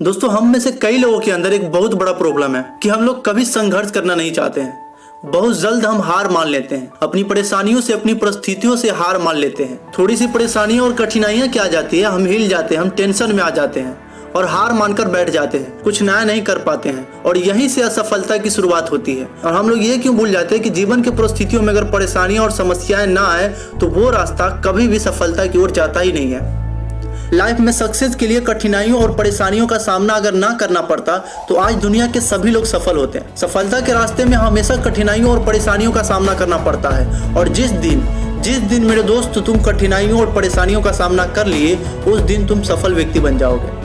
दोस्तों, हम में से कई लोगों के अंदर एक बहुत बड़ा प्रॉब्लम है कि हम लोग कभी संघर्ष करना नहीं चाहते हैं। बहुत जल्द हम हार मान लेते हैं, अपनी परेशानियों से, अपनी परिस्थितियों से हार मान लेते हैं। थोड़ी सी परेशानियां और कठिनाइयां क्या आ जाती है, हम हिल जाते हैं, हम टेंशन में आ जाते हैं और हार मानकर बैठ जाते हैं, कुछ नया नहीं कर पाते हैं और यहीं से असफलता की शुरुआत होती है। और हम लोग ये क्यों भूल जाते हैं कि जीवन के परिस्थितियों में अगर परेशानियां और समस्याएं ना आए तो वो रास्ता कभी भी सफलता की ओर जाता ही नहीं है। लाइफ में सक्सेस के लिए कठिनाइयों और परेशानियों का सामना अगर ना करना पड़ता तो आज दुनिया के सभी लोग सफल होते हैं। सफलता के रास्ते में हमेशा कठिनाइयों और परेशानियों का सामना करना पड़ता है और जिस दिन मेरे दोस्त तुम कठिनाइयों और परेशानियों का सामना कर लिए, उस दिन तुम सफल व्यक्ति बन जाओगे।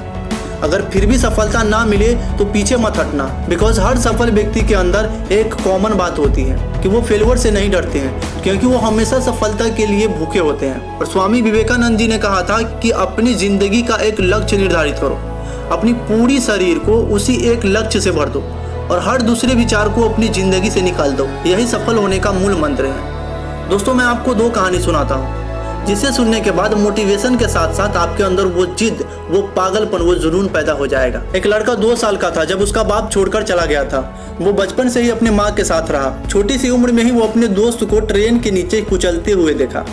अगर फिर भी सफलता ना मिले तो पीछे मत हटना, बिकॉज हर सफल व्यक्ति के अंदर एक कॉमन बात होती है कि वो फेलियर से नहीं डरते हैं, क्योंकि वो हमेशा सफलता के लिए भूखे होते हैं। और स्वामी विवेकानंद जी ने कहा था कि अपनी जिंदगी का एक लक्ष्य निर्धारित करो, अपनी पूरी शरीर को उसी एक लक्ष्य से भर दो और हर दूसरे विचार को अपनी जिंदगी से निकाल दो। यही सफल होने का मूल मंत्र है। दोस्तों, मैं आपको 2 कहानी सुनाता हूँ जिसे सुनने के बाद मोटिवेशन के साथ साथ आपके अंदर वो जिद, वो पागलपन, वो जुनून पैदा हो जाएगा। एक लड़का 2 साल का था जब उसका बाप छोड़कर चला गया था। वो बचपन से ही अपने माँ के साथ रहा। छोटी सी उम्र में ही वो अपने दोस्त को ट्रेन के नीचे कुचलते हुए देखा।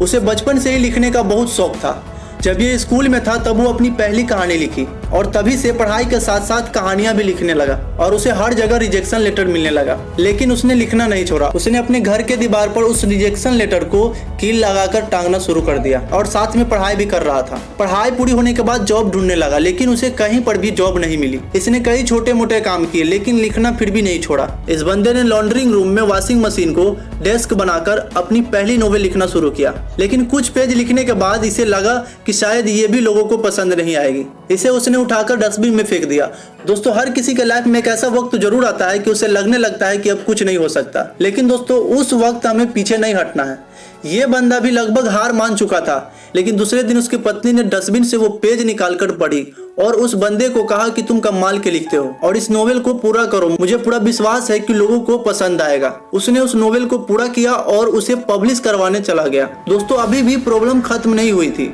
उसे बचपन से ही लिखने का बहुत शौक था। जब ये स्कूल में था तब वो अपनी पहली कहानी लिखी और तभी से पढ़ाई के साथ साथ कहानियां भी लिखने लगा और उसे हर जगह रिजेक्शन लेटर मिलने लगा। लेकिन उसने लिखना नहीं छोड़ा। उसने अपने घर के दीवार पर उस रिजेक्शन लेटर को कील लगाकर टांगना शुरू कर दिया और साथ में पढ़ाई भी कर रहा था। पढ़ाई पूरी होने के बाद जॉब ढूंढने लगा, लेकिन उसे कहीं पर भी जॉब नहीं मिली। इसने कई छोटे मोटे काम किए लेकिन लिखना फिर भी नहीं छोड़ा। इस बंदे ने लॉन्ड्रिंग रूम में वॉशिंग मशीन को डेस्क बनाकर अपनी पहली नोवेल लिखना शुरू किया। लेकिन कुछ पेज लिखने के बाद इसे लगा कि शायद ये भी लोगों को पसंद नहीं आएगी। इसे उसने उठाकर डस्टबिन में फेंक दिया। दोस्तों, हर किसी के लाइफ में एक ऐसा वक्त जरूर आता है कि उसे लगने लगता है कि अब कुछ नहीं हो सकता, लेकिन दोस्तों उस वक्त हमें पीछे नहीं हटना है। ये बंदा भी लगभग हार मान चुका था, लेकिन दूसरे दिन उसकी पत्नी ने डस्टबिन से वो पेज निकालकर पढ़ी और उस बंदे को कहा कि तुम कमाल के लिखते हो और इस नोवेल को पूरा करो, मुझे पूरा विश्वास है कि लोगों को पसंद आएगा। उसने उस नोवेल को पूरा किया और उसे पब्लिश करवाने चला गया। दोस्तों, अभी भी प्रॉब्लम खत्म नहीं हुई थी।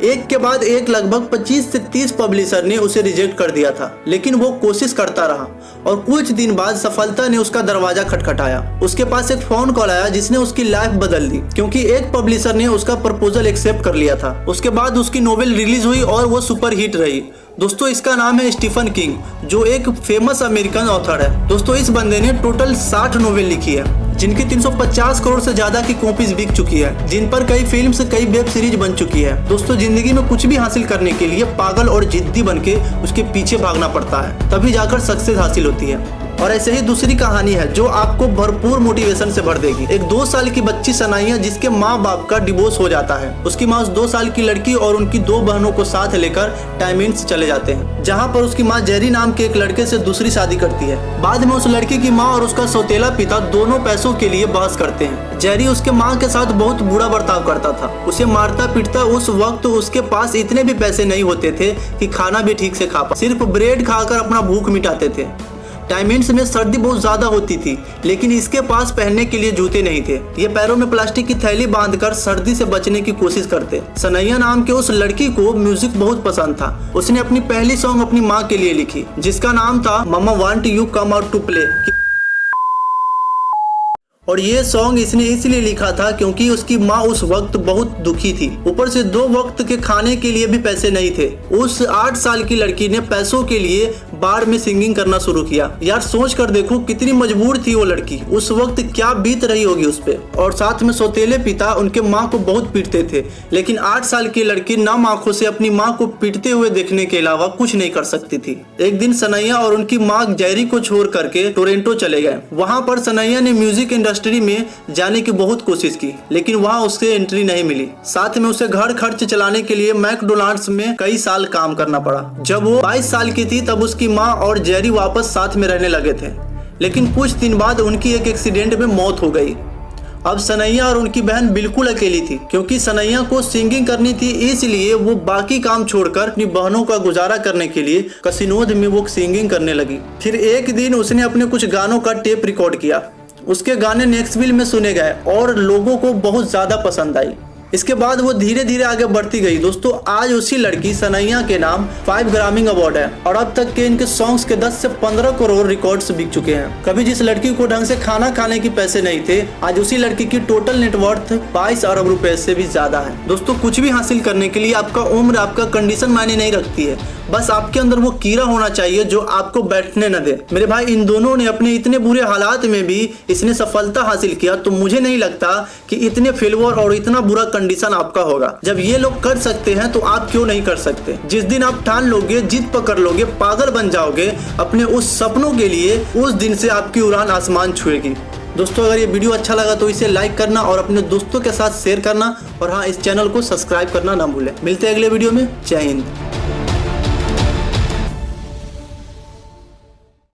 एक के बाद एक लगभग 25 से 30 पब्लिशर ने उसे रिजेक्ट कर दिया था, लेकिन वो कोशिश करता रहा और कुछ दिन बाद सफलता ने उसका दरवाजा खटखटाया। उसके पास एक फोन कॉल आया जिसने उसकी लाइफ बदल दी, क्योंकि एक पब्लिशर ने उसका प्रपोजल एक्सेप्ट कर लिया था। उसके बाद उसकी नोवेल रिलीज हुई और वो सुपर हिट रही। दोस्तों, इसका नाम है स्टीफन किंग, जो एक फेमस अमेरिकन ऑथर है। दोस्तों, इस बंदे ने टोटल 60 नोवेल लिखी है जिनकी 350 करोड़ से ज्यादा की कॉपीज बिक चुकी है, जिन पर कई फिल्म्स, कई वेब सीरीज बन चुकी है। दोस्तों, जिंदगी में कुछ भी हासिल करने के लिए पागल और जिद्दी बनके उसके पीछे भागना पड़ता है, तभी जाकर सक्सेस हासिल होती है। और ऐसे ही दूसरी कहानी है जो आपको भरपूर मोटिवेशन से भर देगी। एक 2 साल की बच्ची सनाइया, जिसके माँ बाप का डिवोर्स हो जाता है। उसकी माँ उस 2 साल की लड़की और उनकी 2 बहनों को साथ लेकर टाइमेंट्स चले जाते हैं, जहाँ पर उसकी माँ जेरी नाम के एक लड़के से दूसरी शादी करती है। बाद में उस लड़की की माँ और उसका सौतेला पिता दोनों पैसों के लिए बहस करते हैं। जेरी उसके माँ के साथ बहुत बुरा बर्ताव करता था, उसे मारता पीटता। उस वक्त उसके पास इतने भी पैसे नहीं होते थे कि खाना भी ठीक से खा पाए, सिर्फ ब्रेड खाकर अपना भूख मिटाते थे। टाइमेंट्स में सर्दी बहुत ज्यादा होती थी, लेकिन इसके पास पहनने के लिए जूते नहीं थे। ये पैरों में प्लास्टिक की थैली बांधकर सर्दी से बचने की कोशिश करते। सनैया नाम के उस लड़की को म्यूजिक बहुत पसंद था। उसने अपनी पहली सॉन्ग अपनी माँ के लिए लिखी, जिसका नाम था mama want you come out to play. और ये सॉन्ग इसने इसलिए लिखा था क्योंकि उसकी माँ उस वक्त बहुत दुखी थी। ऊपर से 2 वक्त के खाने के लिए भी पैसे नहीं थे। उस 8 साल की लड़की ने पैसों के लिए बार में सिंगिंग करना शुरू किया। यार, सोच कर देखो कितनी मजबूर थी वो लड़की। उस वक्त क्या बीत रही होगी उस पे। और साथ में सौतेले पिता उनके माँ को बहुत पीटते थे, लेकिन 8 साल की लड़की नम आंखों से अपनी माँ को पीटते हुए देखने के अलावा कुछ नहीं कर सकती थी। एक दिन सनैया और उनकी माँ जेरी को छोड़ करके टोरंटो चले गए। वहाँ पर सनैया ने म्यूजिक इंडस्ट्री में जाने की बहुत कोशिश की, लेकिन वहां उससे एंट्री नहीं मिली। साथ में उसे घर खर्च चलाने के लिए मैकडोनाल्ड्स में कई साल काम करना पड़ा। जब वो 22 साल की थी तब उसकी माँ और जेरी वापस साथ में रहने लगे थे, लेकिन कुछ दिन बाद उनकी एक एक्सीडेंट में मौत हो गई। अब सनैया और उनकी बहन बिल्कुल अकेली थी, क्योंकि सनैया को सिंगिंग करनी थी, इसलिए वो बाकी काम छोड़कर अपनी बहनों का गुजारा करने के लिए कसिनोद में वो सिंगिंग करने लगी। फिर एक दिन उसने अपने कुछ गानों का टेप रिकॉर्ड किया। उसके गाने नेक्सविल में सुने गए और लोगों को बहुत ज्यादा पसंद आई। इसके बाद वो धीरे धीरे आगे बढ़ती गई। दोस्तों आज उसी लड़की सनैया के नाम 5 ग्रामी अवार्ड है और अब तक के इनके सॉन्ग्स के 10 से 15 करोड़ रिकॉर्ड्स बिक चुके हैं। कभी जिस लड़की को ढंग से खाना खाने की पैसे नहीं थे, आज उसी लड़की की टोटल नेटवर्थ 22 अरब रुपए से भी ज्यादा है। दोस्तों कुछ भी हासिल करने के लिए आपका उम्र, आपका कंडीशन मायने नहीं रखती है, बस आपके अंदर वो कीड़ा होना चाहिए जो आपको बैठने न दे। मेरे भाई इन दोनों ने अपने इतने बुरे हालात में भी इसने सफलता हासिल किया, तो मुझे नहीं लगता कि इतने फेल्योर और इतना बुरा कंडीशन आपका होगा। जब ये लोग कर सकते हैं तो आप क्यों नहीं कर सकते। जिस दिन आप ठान लोगे, जिद पकड़ लोगे, पागल बन जाओगे अपने उस सपनों के लिए, उस दिन से आपकी उड़ान आसमान छुएगी। दोस्तों अगर ये वीडियो अच्छा लगा तो इसे लाइक करना और अपने दोस्तों के साथ शेयर करना, और हाँ इस चैनल को सब्सक्राइब करना ना भूलें। मिलते हैं अगले वीडियो में। जय हिंद।